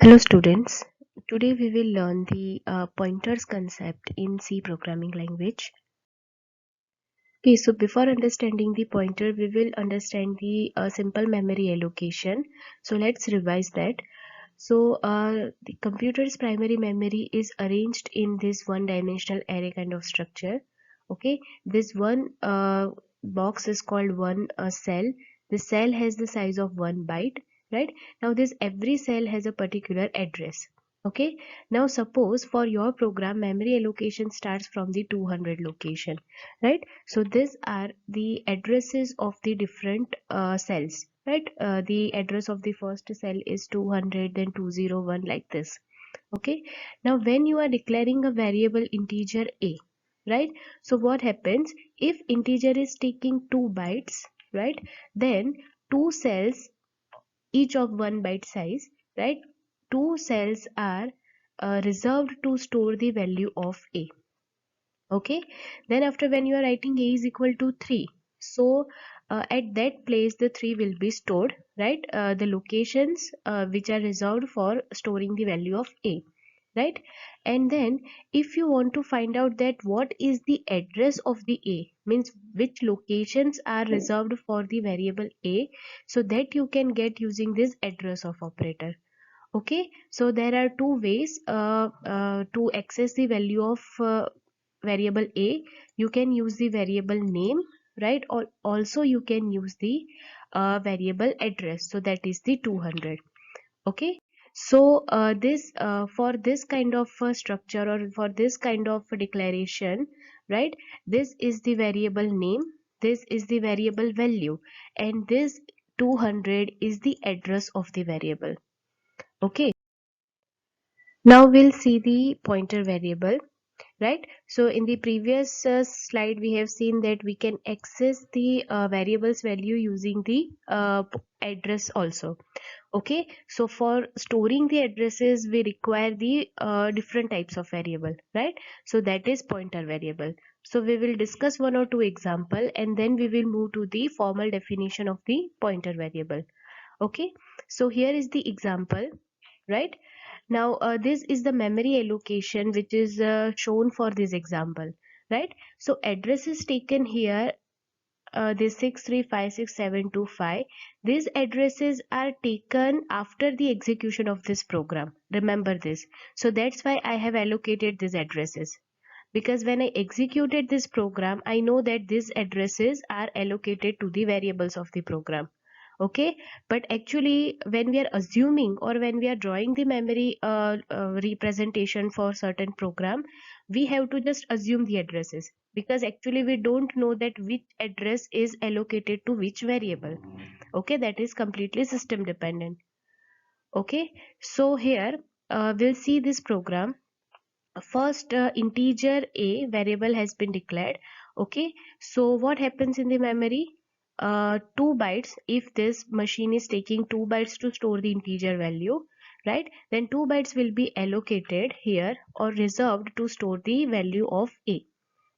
Hello students, today we will learn the pointers concept in C programming language. Okay, so before understanding the pointer, we will understand the simple memory allocation. So let's revise that. So the computer's primary memory is arranged in this one-dimensional array kind of structure. Okay, this one box is called one cell. The cell has the size of 1 byte, right? Now this every cell has a particular address. Okay, now suppose for your program memory allocation starts from the 200 location, right? So these are the addresses of the different cells, right? The address of the first cell is 200, then 201, like this. Okay, now when you are declaring a variable integer a, right? So what happens if integer is taking 2 bytes, right? Then two cells, each of 1 byte size, right? Two cells are reserved to store the value of a. Okay, then after when you are writing a is equal to 3, so at that place the 3 will be stored, right? The locations which are reserved for storing the value of a, right? And then if you want to find out that what is the address of the a, means which locations are reserved for the variable a, so that you can get using this address of operator. Okay, so there are two ways to access the value of variable a. You can use the variable name, right? Or also you can use the variable address, so that is the 200. Okay, so this for this kind of structure, or for this kind of declaration, right? This is the variable name, this is the variable value, and this 200 is the address of the variable. Okay, now we'll see the pointer variable, right? So in the previous slide we have seen that we can access the variables value using the address also. Okay, so for storing the addresses we require the different types of variable, right? So that is pointer variable. So we will discuss one or two example, and then we will move to the formal definition of the pointer variable. Okay, so here is the example, right? Now this is the memory allocation which is shown for this example, right? So address is taken here, this 6356725. These addresses are taken after the execution of this program, remember this. So that's why I have allocated these addresses, because when I executed this program I know that these addresses are allocated to the variables of the program. Okay, but actually when we are assuming, or when we are drawing the memory representation for certain program, we have to just assume the addresses, because actually we don't know that which address is allocated to which variable. Okay, that is completely system dependent. Okay, so here we'll see this program. First integer a variable has been declared. Okay, so what happens in the memory? 2 bytes, if this machine is taking 2 bytes to store the integer value, right? Then 2 bytes will be allocated here, or reserved to store the value of a.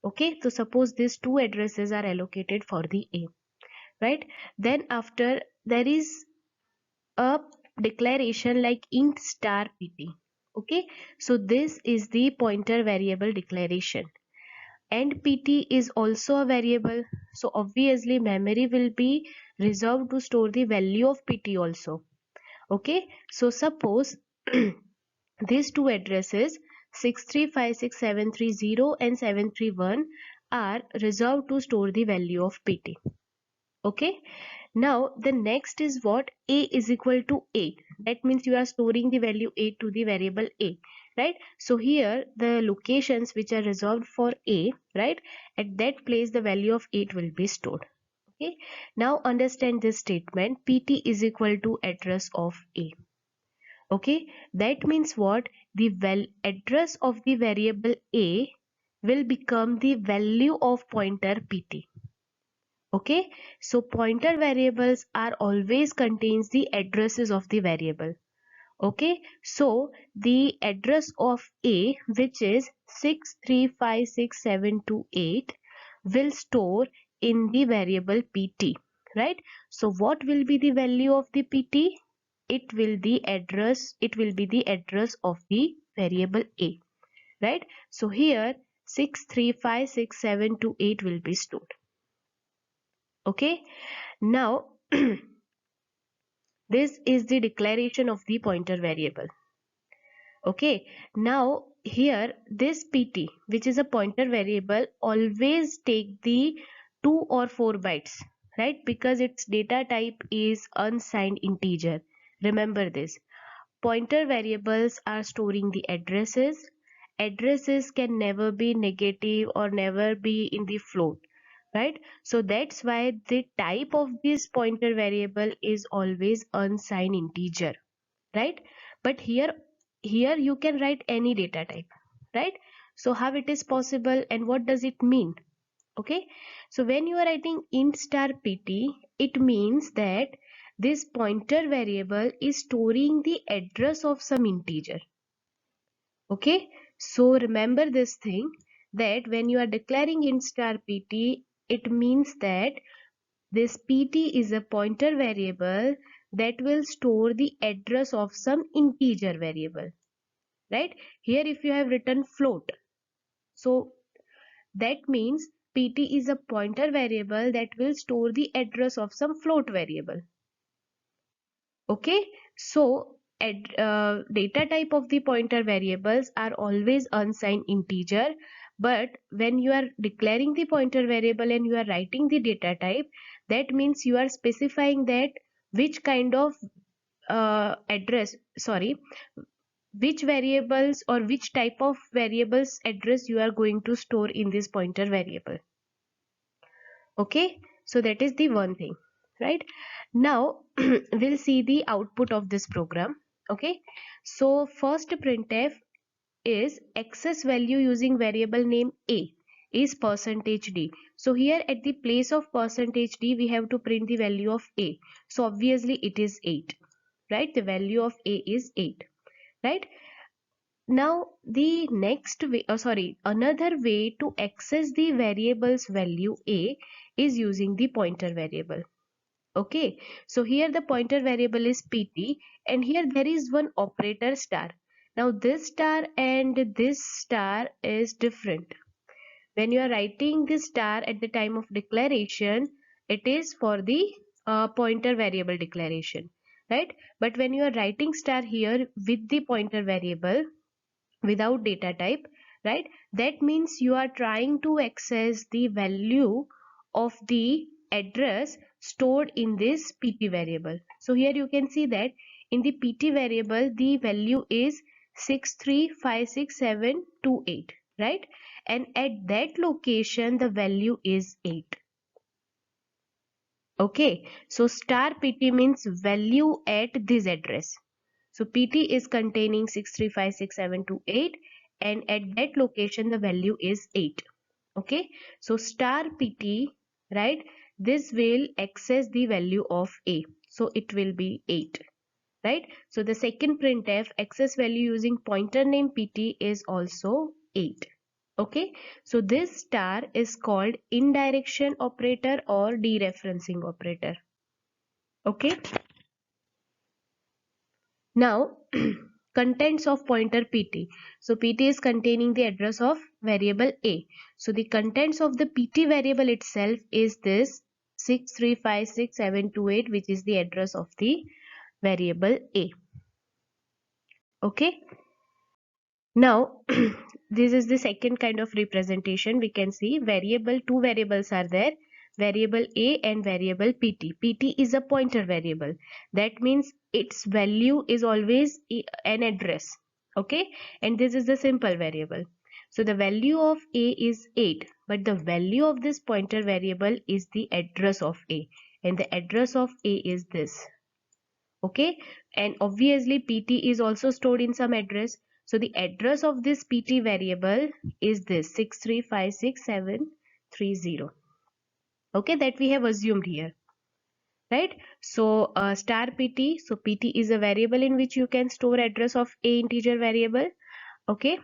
Okay, so suppose these two addresses are allocated for the a, right? Then after there is a declaration like int star pt. Okay, so this is the pointer variable declaration, and pt is also a variable, so obviously memory will be reserved to store the value of pt also. Okay, so suppose these two addresses 6356730 and 731 are reserved to store the value of pt. Okay, now the next is what? A is equal to a. That means you are storing the value a to the variable a, right? So here the locations which are reserved for a, right? At that place the value of 8 will be stored. Okay, now understand this statement: pt is equal to address of a. Okay, that means what? The address of the variable a will become the value of pointer pt. Okay, so pointer variables are always contains the addresses of the variable. Okay, so the address of a, which is 6356728, will store in the variable pt, right? So what will be the value of the pt? it will be the address of the variable A, right? So here 6356728 will be stored. Okay, now this is the declaration of the pointer variable. Okay, now here this pt, which is a pointer variable, always take the 2 or 4 bytes, right? Because its data type is unsigned integer. Remember this. Pointer variables are storing the addresses. Addresses can never be negative or never be in the float, right? So that's why the type of this pointer variable is always unsigned integer, right? But here you can write any data type, right? So how it is possible and what does it mean? Okay, so when you are writing int star pt, it means that this pointer variable is storing the address of some integer. Okay, so remember this thing, that when you are declaring int star pt, it means that this pt is a pointer variable that will store the address of some integer variable, right? Here if you have written float, so that means pt is a pointer variable that will store the address of some float variable. Okay, so data type of the pointer variables are always unsigned integer, but when you are declaring the pointer variable and you are writing the data type, that means you are specifying that which kind of which variables or which type of variables address you are going to store in this pointer variable. Okay, so that is the one thing, right? Now we'll see the output of this program. Okay, so first printf is access value using variable name a is %d. So here at the place of %d we have to print the value of a, so obviously it is 8, right? The value of a is 8, right? Now the next way, another way to access the variable's value a is using the pointer variable. Okay, so here the pointer variable is pt and here there is one operator star. Now this star and this star is different. When you are writing this star at the time of declaration, it is for the pointer variable declaration, right? But when you are writing star here with the pointer variable without data type, right, that means you are trying to access the value of the address stored in this pt variable. So here you can see that in the pt variable the value is 6356728, right? And at that location the value is 8. Okay, so star pt means value at this address. So pt is containing 6356728 and at that location the value is 8. Okay, so star pt, right, this will access the value of a, so it will be 8, right? So the second printf access value using pointer name pt is also 8. Okay, so this star is called indirection operator or dereferencing operator. Okay, now contents of pointer pt. So pt is containing the address of variable a. So the contents of the pt variable itself is this 6356728, which is the address of the variable a. Okay, now this is the second kind of representation. We can see two variables are there, variable a and variable pt. Pt is a pointer variable, that means its value is always an address. Okay, and this is the simple variable. So the value of a is 8, but the value of this pointer variable is the address of a, and the address of a is this. Okay, and obviously pt is also stored in some address, so the address of this pt variable is this 6356730. Okay, that we have assumed here, right? So star pt, so pt is a variable in which you can store address of a integer variable. Okay,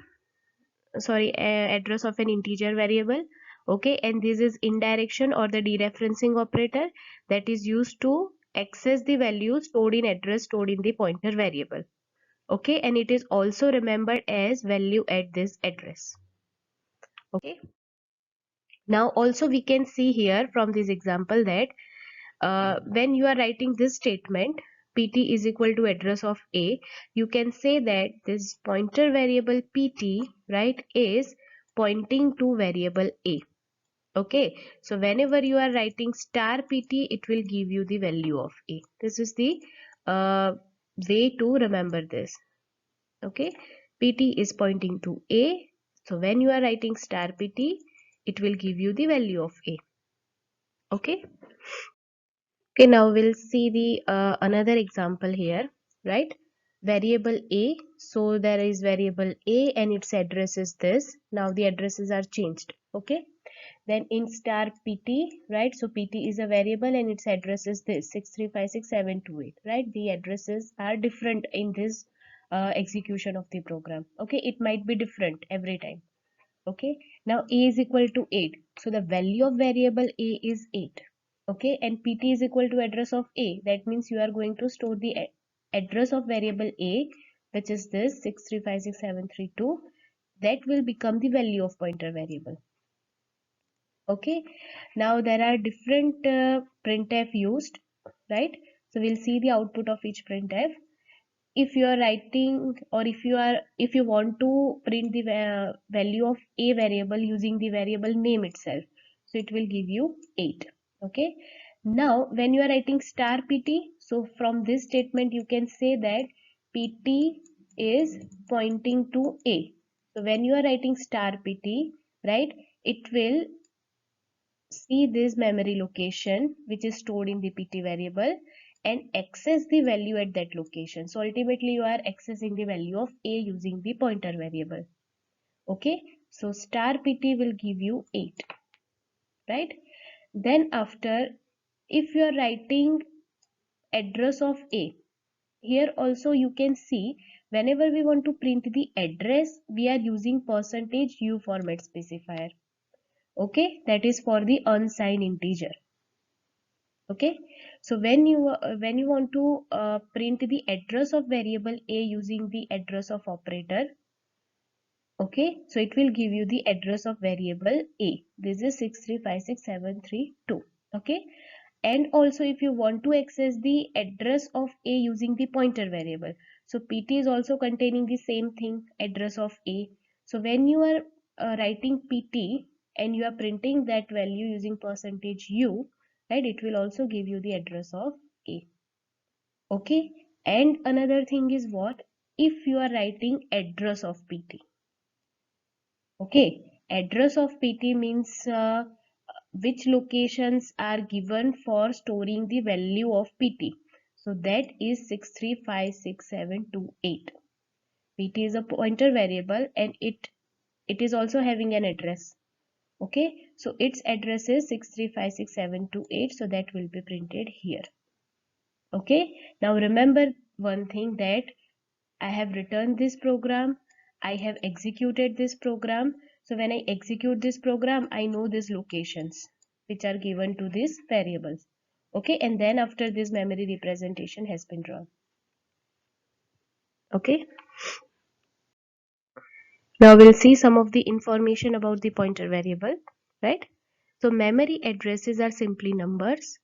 address of an integer variable. Okay, and this is indirection or the dereferencing operator that is used to access the value stored in address stored in the pointer variable. Okay, and it is also remembered as value at this address. Okay, now also we can see here from this example that when you are writing this statement, pt is equal to address of a, you can say that this pointer variable pt, right, is pointing to variable a. Okay, so whenever you are writing star pt, it will give you the value of a. This is the way to remember this. Okay, pt is pointing to a, so when you are writing star pt, it will give you the value of a. Okay, okay, now we'll see the another example here, right? Variable a, so there is variable a and its address is this. Now the addresses are changed. Okay, then in star pt, right, so pt is a variable and its address is this 6356728, right? The addresses are different in this execution of the program. Okay, it might be different every time. Okay, now a is equal to 8, so the value of variable a is 8. Okay, and pt is equal to address of a, that means you are going to store the address of variable a, which is this 6356732. That will become the value of pointer variable. Okay, now there are different printf used, right? So we'll see the output of each printf. If you are writing, or if you want to print the value of a variable using the variable name itself, so it will give you 8. Okay, now when you are writing star pt, so from this statement you can say that pt is pointing to a. So when you are writing star pt, right, it will see this memory location which is stored in the pt variable and access the value at that location. So ultimately you are accessing the value of a using the pointer variable. Okay, so star pt will give you 8, right? Then after, if you are writing address of a, here also you can see whenever we want to print the address, we are using %u format specifier. Okay, that is for the unsigned integer. Okay, so when you want to print the address of variable a using the address of operator, okay, so it will give you the address of variable a. This is 6356732. Okay, and also if you want to access the address of a using the pointer variable, so pt is also containing the same thing, address of a. So when you are writing pt and you are printing that value using %u, right, it will also give you the address of a. Okay, and another thing is what, if you are writing address of pt. Okay, address of pt means which locations are given for storing the value of pt. So that is 6356728. pt is a pointer variable and it is also having an address. Okay, so its address is 6356728, so that will be printed here. Okay, now remember one thing, that I have written this program, I have executed this program. So when I execute this program, I know these locations which are given to these variables. Okay, and then after this memory representation has been drawn. Okay, now we'll see some of the information about the pointer variable, right? So memory addresses are simply numbers.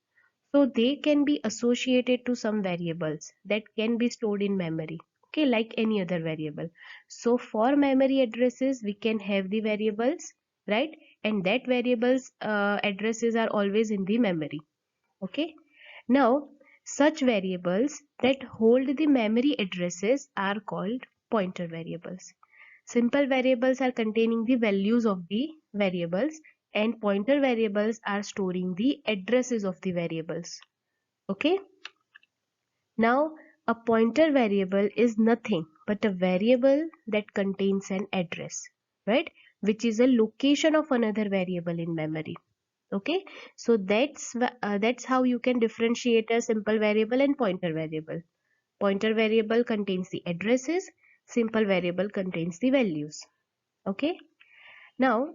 So they can be associated to some variables that can be stored in memory. Okay, like any other variable. So for memory addresses, we can have the variables, right? And that variables addresses are always in the memory. Okay. Now, such variables that hold the memory addresses are called pointer variables. Simple variables are containing the values of the variables, and pointer variables are storing the addresses of the variables. Okay, now a pointer variable is nothing but a variable that contains an address, right, which is a location of another variable in memory. Okay, so that's how you can differentiate a simple variable and pointer variable. Pointer variable contains the addresses, simple variable contains the values. Okay, now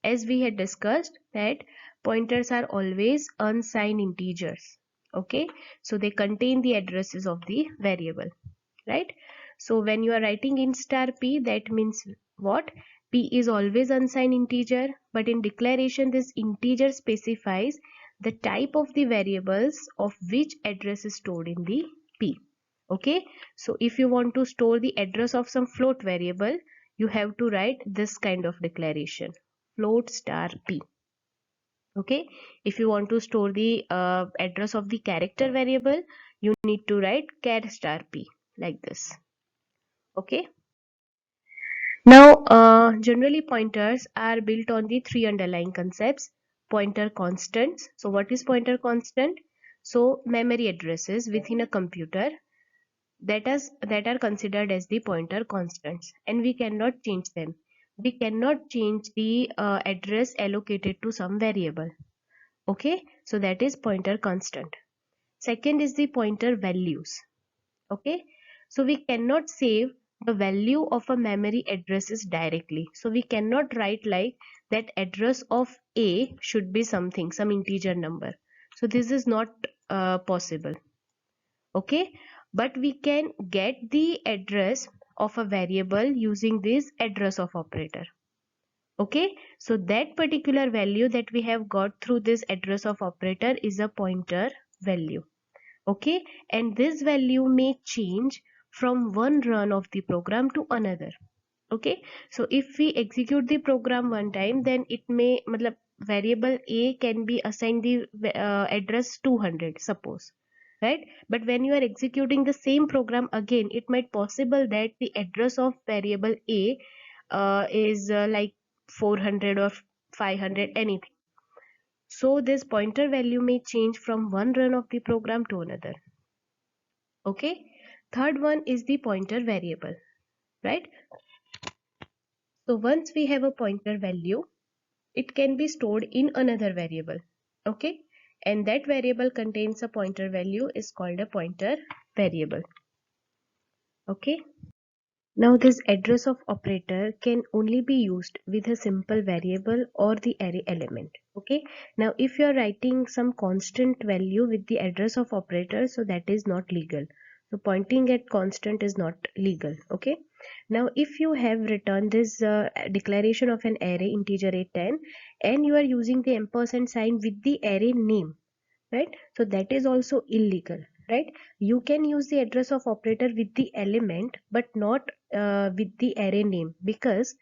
as we had discussed that pointers are always unsigned integers. Okay, so they contain the addresses of the variable, right? So when you are writing int star p, that means what? P is always unsigned integer, but in declaration this integer specifies the type of the variables of which address is stored in the p. Okay, so if you want to store the address of some float variable, you have to write this kind of declaration, float star p. Okay, if you want to store the address of the character variable, you need to write char star p, like this. Okay, now generally pointers are built on the three underlying concepts. Pointer constants. So what is pointer constant? So memory addresses within a computer that are considered as the pointer constants, and we cannot change them. We cannot change the address allocated to some variable. Okay, so that is pointer constant. Second is the pointer values. Okay, so we cannot save the value of a memory addresses directly. So we cannot write like that address of a should be something, some integer number. So this is not possible. Okay, but we can get the address of a variable using this address of operator. Okay, so that particular value that we have got through this address of operator is a pointer value. Okay, and this value may change from one run of the program to another. Okay, so if we execute the program one time, then it may variable a can be assigned the address 200, suppose, right? But when you are executing the same program again, it might possible that the address of variable a is like 400 or 500, anything. So this pointer value may change from one run of the program to another. Okay, third one is the pointer variable, right? So once we have a pointer value, it can be stored in another variable. Okay, and that variable contains a pointer value is called a pointer variable. Okay, now this address of operator can only be used with a simple variable or the array element. Okay, now if you are writing some constant value with the address of operator, so that is not legal. So pointing at constant is not legal. Okay, now if you have written this declaration of an array integer a10 and you are using the ampersand sign with the array name, right? So that is also illegal, right? You can use the address of operator with the element but not with the array name, because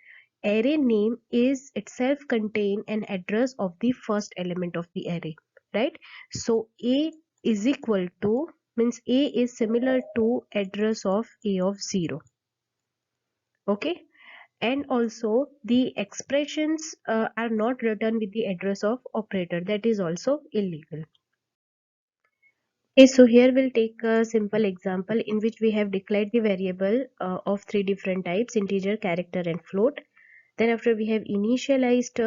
array name is itself contain an address of the first element of the array, right? So a is equal to, means a is similar to address of a of 0. Okay, and also the expressions are not written with the address of operator, that is also illegal. Okay, so here we'll take a simple example in which we have declared the variable of three different types: integer, character, and float. Then after we have initialized,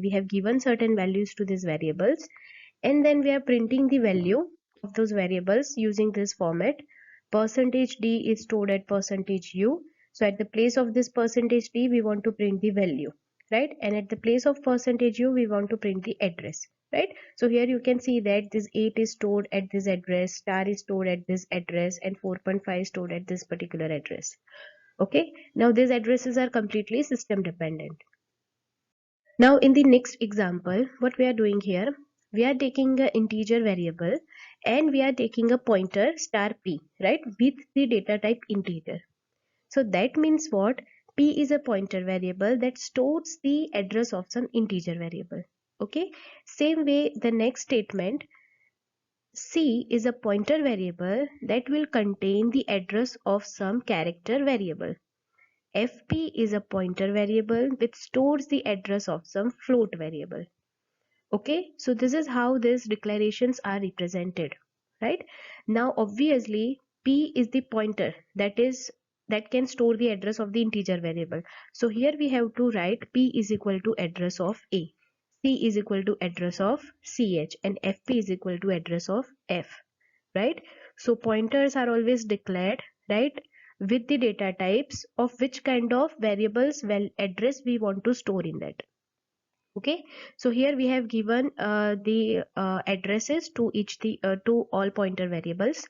we have given certain values to these variables, and then we are printing the value of those variables using this format. Percentage d is stored at percentage u. So at the place of this percentage d, we want to print the value, right? And at the place of percentage u, we want to print the address, right? So here you can see that this 8 is stored at this address, star is stored at this address, and 4.5 is stored at this particular address. Okay, now these addresses are completely system dependent. Now in the next example, what we are doing here, we are taking an integer variable and we are taking a pointer star p, right, with the data type integer. So that means what? P is a pointer variable that stores the address of some integer variable. Okay, same way the next statement, C is a pointer variable that will contain the address of some character variable. FP is a pointer variable which stores the address of some float variable. Okay, so this is how these declarations are represented, right? Now obviously P is the pointer that can store the address of the integer variable. So here we have to write P is equal to address of A, C is equal to address of CH, and FP is equal to address of F, right? So pointers are always declared, right, with the data types of which kind of variables address we want to store in that. Okay, so here we have given the addresses to each the to all pointer variables,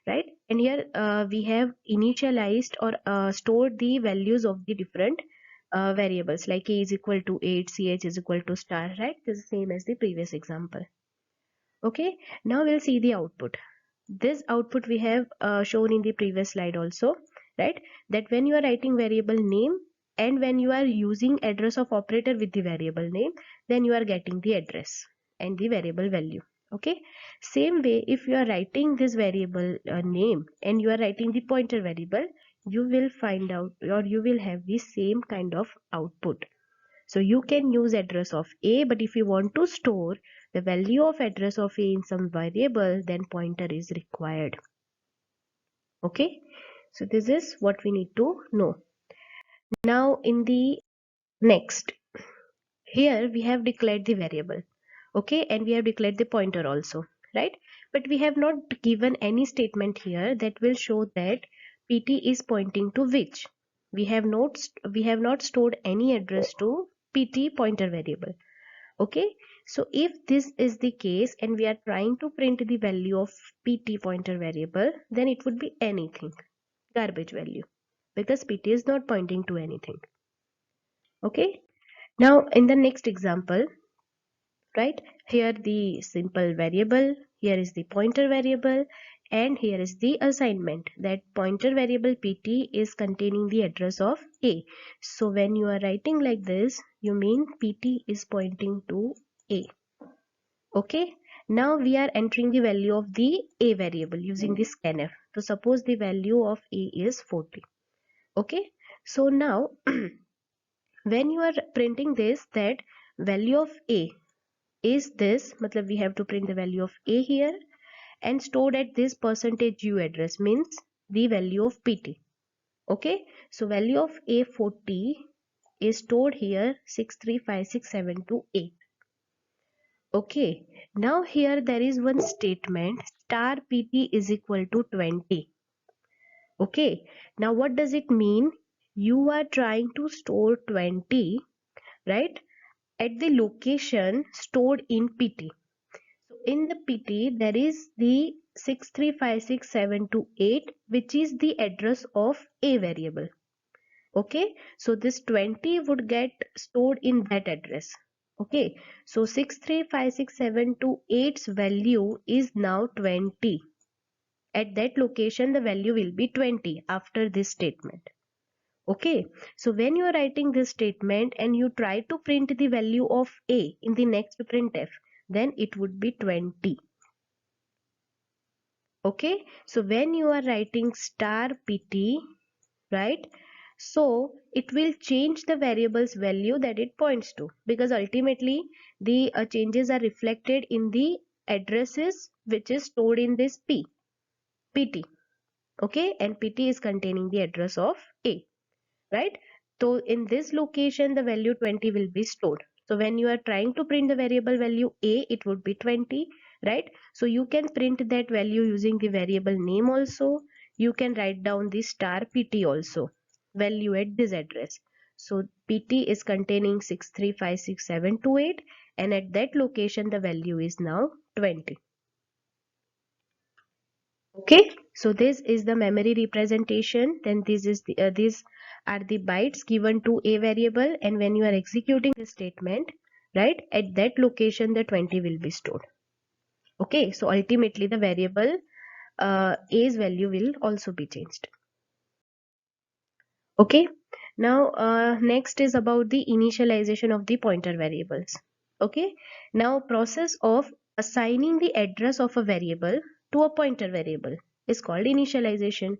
right? And here we have initialized or stored the values of the different variables, like a is equal to 8, ch is equal to star, right? This is the same as the previous example. Okay, now we'll see the output. This output we have shown in the previous slide also, right? That when you are writing variable name and when you are using address of operator with the variable name, then you are getting the address and the variable value. Okay, same way, if you are writing this variable name and you are writing the pointer variable, you will find out or you will have the same kind of output. So you can use address of a, but if you want to store the value of address of a in some variable, then pointer is required. Okay, so this is what we need to know. Now in the next, here we have declared the variable. Okay, and we have declared the pointer also, right? But we have not given any statement here that will show that pt is pointing to which. We have not stored any address to pt pointer variable. Okay, so if this is the case and we are trying to print the value of pt pointer variable, then it would be anything, garbage value, because pt is not pointing to anything. Okay, now in the next example, right, here the simple variable, here is the pointer variable, and here is the assignment that pointer variable pt is containing the address of a. So when you are writing like this, you mean pt is pointing to a. Okay, now we are entering the value of the a variable using the scanf. So suppose the value of a is 40. Okay, so now when you are printing this, that value of a is this, matlab we have to print the value of a here and stored at this percentage u address, means the value of pt. Okay, so value of a 40 is stored here 6356728. Okay, now here there is one statement star pt is equal to 20. Okay, now what does it mean? You are trying to store 20, right, at the location stored in pt. So in the pt there is the 6356728, which is the address of a variable. Okay, so this 20 would get stored in that address. Okay, so 6356728's value is now 20. At that location the value will be 20 after this statement. Okay, so when you are writing this statement and you try to print the value of a in the next printf, then it would be 20. Okay, so when you are writing star pt, right, so it will change the variable's value that it points to, because ultimately the changes are reflected in the addresses which is stored in this pt. Okay, and pt is containing the address of a, right? So in this location the value 20 will be stored. So when you are trying to print the variable value a, it would be 20, right? So you can print that value using the variable name also. You can write down the star pt also, value at this address. So pt is containing 6356728, and at that location the value is now 20. Okay, so this is the memory representation. Then these are the bytes given to a variable, and when you are executing the statement, right, at that location the 20 will be stored. Okay, so ultimately the variable a's value will also be changed. Okay, now next is about the initialization of the pointer variables. Okay, now process of assigning the address of a variable to a pointer variable is called initialization.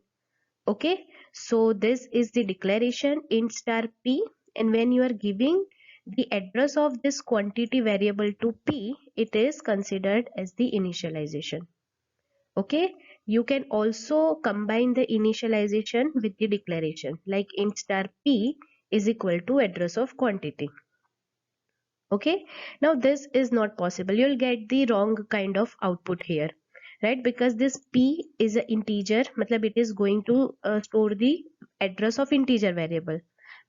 Okay, so this is the declaration int star p, and when you are giving the address of this quantity variable to p, it is considered as the initialization. Okay, you can also combine the initialization with the declaration, like int star p is equal to address of quantity. Okay, now this is not possible. You'll get the wrong kind of output here, right? Because this p is an integer, matlab it is going to store the address of integer variable,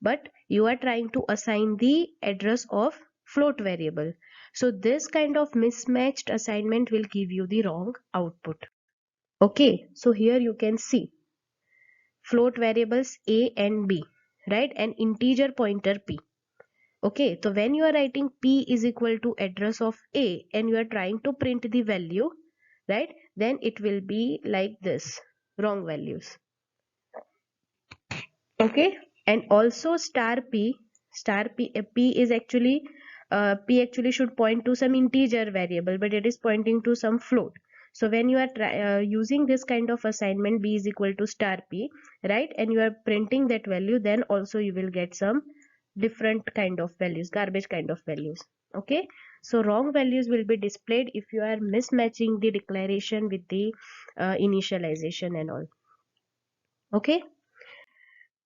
but you are trying to assign the address of float variable. So this kind of mismatched assignment will give you the wrong output. Okay, so here you can see float variables a and b, right, and integer pointer p. Okay, so when you are writing p is equal to address of a and you are trying to print the value, right, then it will be like this, wrong values. Okay, and also p is actually p actually should point to some integer variable, but it is pointing to some float. So when you are using this kind of assignment, b is equal to star p, right, and you are printing that value, then also you will get some different kind of values, garbage kind of values. Okay, so wrong values will be displayed if you are mismatching the declaration with the initialization and all. Okay,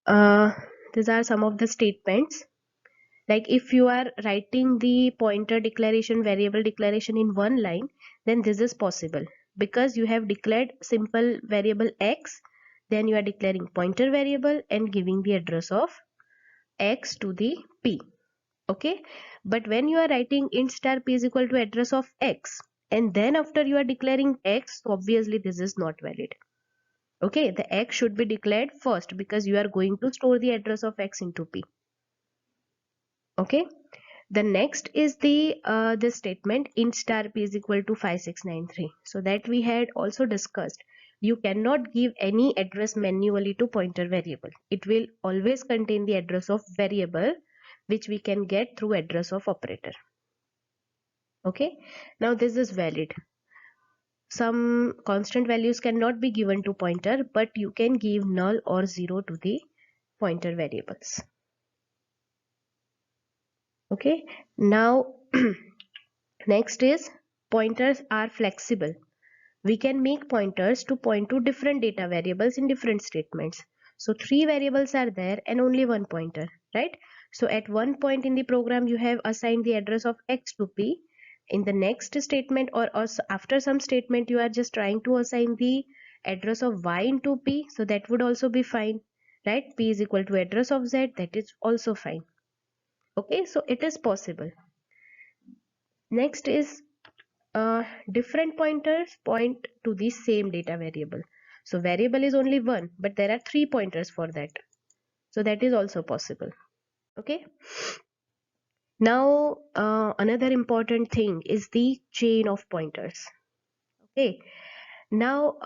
uh, these are some of the statements. Like if you are writing the pointer declaration, variable declaration in one line, then this is possible because you have declared simple variable x, then you are declaring pointer variable and giving the address of x to the p. Okay, but when you are writing int star p is equal to address of x and then after you are declaring x, so obviously this is not valid. Okay, the x should be declared first because you are going to store the address of x into p. Okay, the next is the this statement int star p is equal to 5693. So that we had also discussed. You cannot give any address manually to pointer variable. It will always contain the address of variable which we can get through address of operator. Okay, now this is valid. Some constant values cannot be given to pointer, but you can give null or zero to the pointer variables. Okay, now next is pointers are flexible. We can make pointers to point to different data variables in different statements. So 3 variables are there and only one pointer, right? So at one point in the program you have assigned the address of x to p. In the next statement or after some statement you are just trying to assign the address of y into p, so that would also be fine, right? P is equal to address of z, that is also fine. Okay, so it is possible. Next is different pointers point to the same data variable. So variable is only one, but there are 3 pointers for that. So that is also possible. Okay. Now another important thing is the chain of pointers. Okay. Now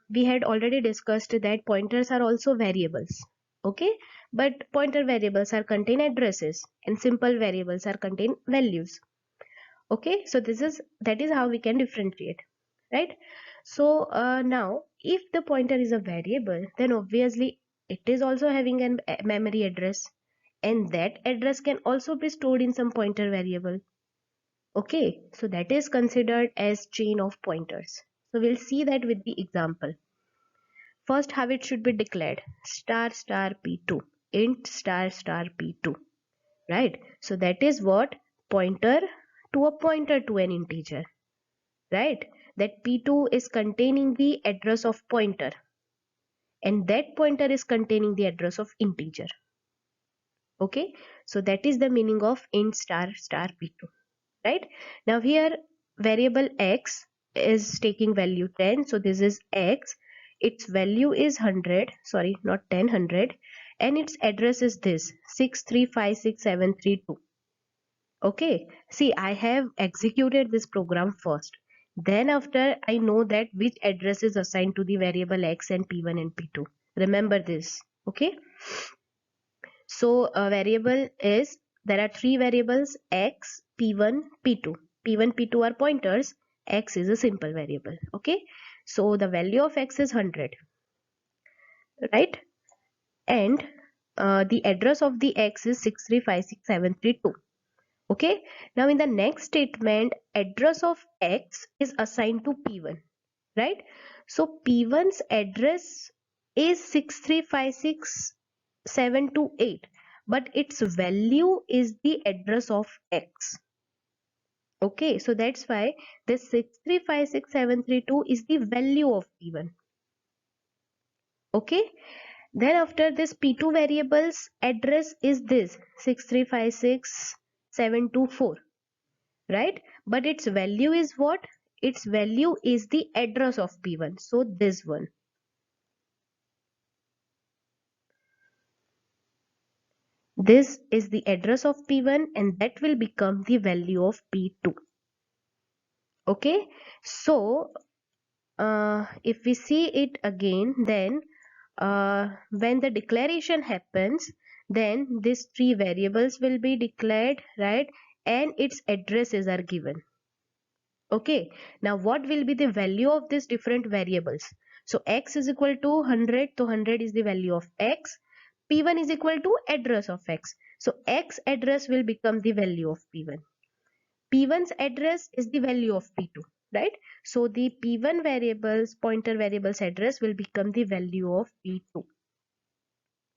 we had already discussed that pointers are also variables. Okay. But pointer variables are contain addresses and simple variables are contain values. Okay, so that is how we can differentiate, right? So now if the pointer is a variable, then obviously it is also having a memory address and that address can also be stored in some pointer variable. Okay, so that is considered as chain of pointers. So we'll see that with the example. First, how it should be declared: star star p2 int star star p2, right? So that is what pointer to a pointer to an integer, right? That p2 is containing the address of pointer and that pointer is containing the address of integer. Okay, so that is the meaning of int star star p2, right? Now here variable x is taking value 10, so this is x, its value is 100, sorry, not 10, 100, and its address is this 6356732. Okay, see, I have executed this program first. Then after I know that which address is assigned to the variable x and p1 and p2. Remember this. Okay. So a variable is, there are 3 variables x, p1, p2. P1, p2 are pointers. X is a simple variable. Okay. So the value of x is 100. Right. And the address of the x is 6356732. Okay, now in the next statement, address of x is assigned to p1, right? So p1's address is 6356728, but its value is the address of x. Okay, so that's why this 6356732 is the value of p1. Okay, then after this p2 variable's address is this 6356732. 724, right? But its value is what? Its value is the address of P1. So this one. This is the address of P1 and that will become the value of P2. Okay, so if we see it again, then when the declaration happens, then these three variables will be declared, right? And its addresses are given. Okay, now what will be the value of these different variables? So x is equal to 100, so 100 is the value of x. P1 is equal to address of x. So x address will become the value of P1. P1's address is the value of P2, right? So the P1 variables, pointer variables address will become the value of P2.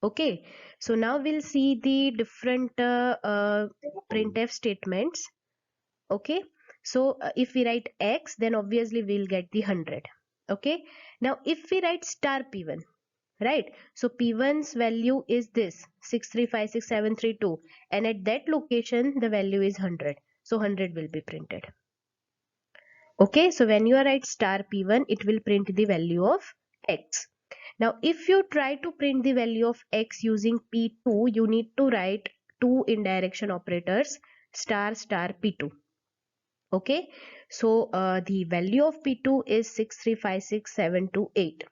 Okay, so now we'll see the different printf statements. Okay, so if we write x, then obviously we'll get the 100. Okay, now if we write star P1, right? So P1's value is this 6356732, and at that location the value is 100. So 100 will be printed. Okay, so when you write star P1, it will print the value of x. Now, if you try to print the value of x using P2, you need to write two indirection operators star star P2. Okay, so the value of P2 is 6356728,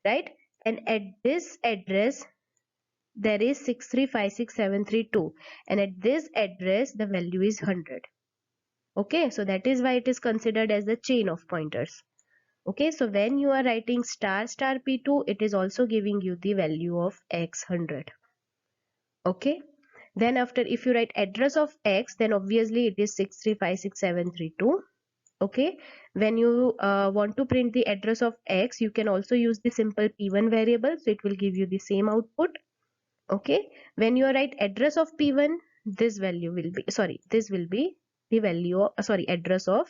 right? And at this address, there is 6356732, and at this address, the value is 100. Okay, so that is why it is considered as the chain of pointers. Okay, so when you are writing star star P2, it is also giving you the value of x100. Okay, then after, if you write address of x, then obviously it is 6356732. Okay, when you want to print the address of x, you can also use the simple P1 variable, so it will give you the same output. Okay, when you write address of P1, this value will be, sorry, this will be the value of, address of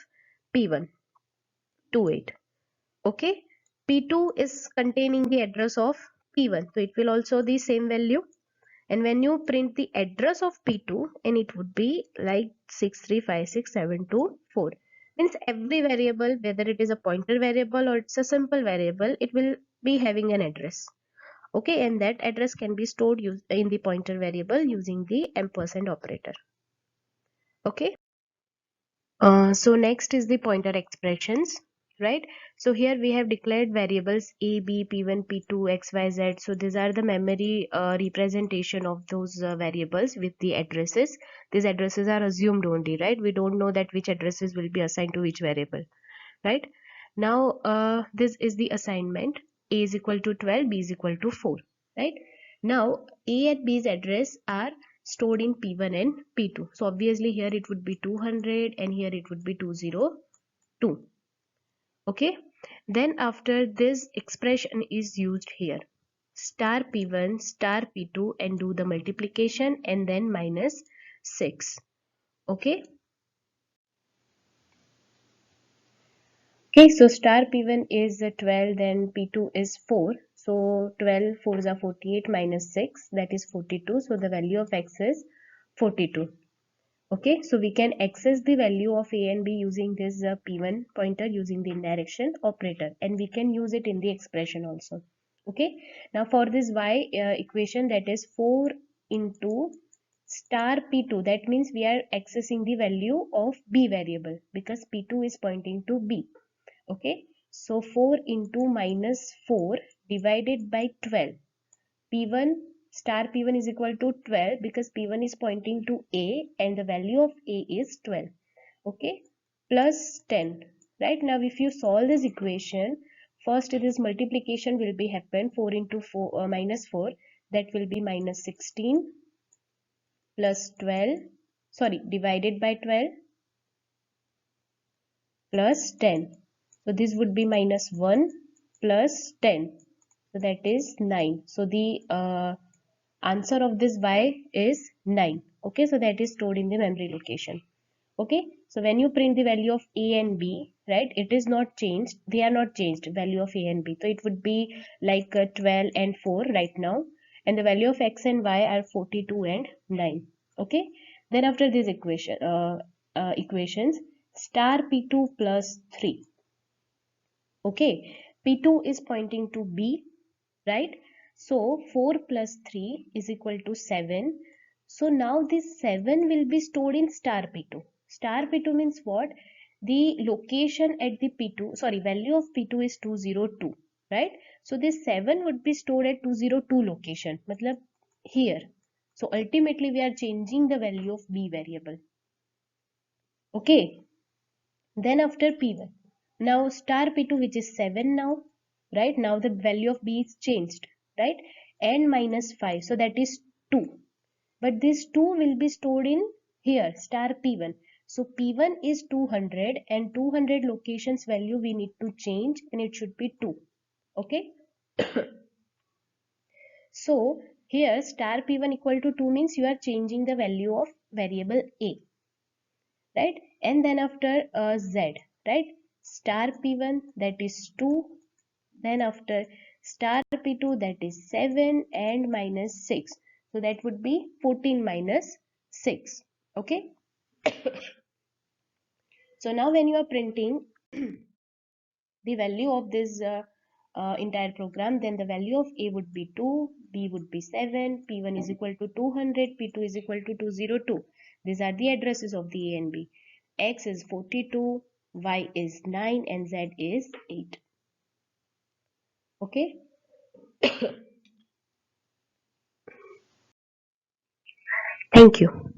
P1 28. Okay, P2 is containing the address of P1, so it will also the same value. And when you print the address of P2, and it would be like 6356724. Means every variable, whether it is a pointer variable or it's a simple variable, it will be having an address. Okay, and that address can be stored in the pointer variable using the ampersand operator. Okay. So next is the pointer expressions, right? So here we have declared variables a, b, p1, p2, x, y, z. So these are the memory representation of those variables with the addresses. These addresses are assumed only, right? We don't know that which addresses will be assigned to which variable, right? Now this is the assignment. A is equal to 12, b is equal to 4, right? Now a and b's address are stored in P1 and P2. So obviously here it would be 200 and here it would be 202. Okay. Then after this expression is used here. Star P1, star P2 and do the multiplication and then minus 6. Okay. Okay, so star P1 is 12, then P2 is 4. So 12 4s are 48 minus 6, that is 42. So the value of x is 42. Okay, so we can access the value of a and b using this P1 pointer using the indirection operator, and we can use it in the expression also. Okay, now for this y equation, that is 4 into star P2, that means we are accessing the value of b variable because P2 is pointing to b. Okay, so 4 into minus 4 divided by 12. P1 star P1 is equal to 12 because P1 is pointing to A and the value of A is 12. Okay, plus 10. Right, now if you solve this equation, first this multiplication will be happen 4 into 4 minus 4, that will be minus 16 plus 12, sorry, divided by 12 plus 10. So this would be minus 1 plus 10. So that is 9. So the answer of this y is 9. Okay, so that is stored in the memory location. Okay, so when you print the value of a and b, right, it is not changed. They are not changed, value of a and b. So it would be like 12 and 4 right now. And the value of x and y are 42 and 9. Okay, Then after this equations, star P2 plus 3. Okay, P2 is pointing to B, right? So 4 plus 3 is equal to 7. So now this 7 will be stored in star P2. Star P2 means what? The location at the P2, sorry, value of P2 is 202, right? So this 7 would be stored at 202 location, matlab here. So ultimately we are changing the value of B variable. Okay. Then after P1, now star P2 which is 7 now, right? Now the value of B is changed, right? And minus 5, so that is 2. But this 2 will be stored in here, star P1. So P1 is 200 and 200 locations value we need to change and it should be 2. Okay. So here star P1 equal to 2 means you are changing the value of variable A, right? And then after Z, right? Star P1 that is 2, then after star P2 that is 7 and minus 6. So that would be 14 minus 6. Okay. So now when you are printing the value of this entire program, then the value of A would be 2, B would be 7, P1 is equal to 200, P2 is equal to 202. These are the addresses of the A and B. X is 42, Y is 9 and Z is 8. Okay. Thank you.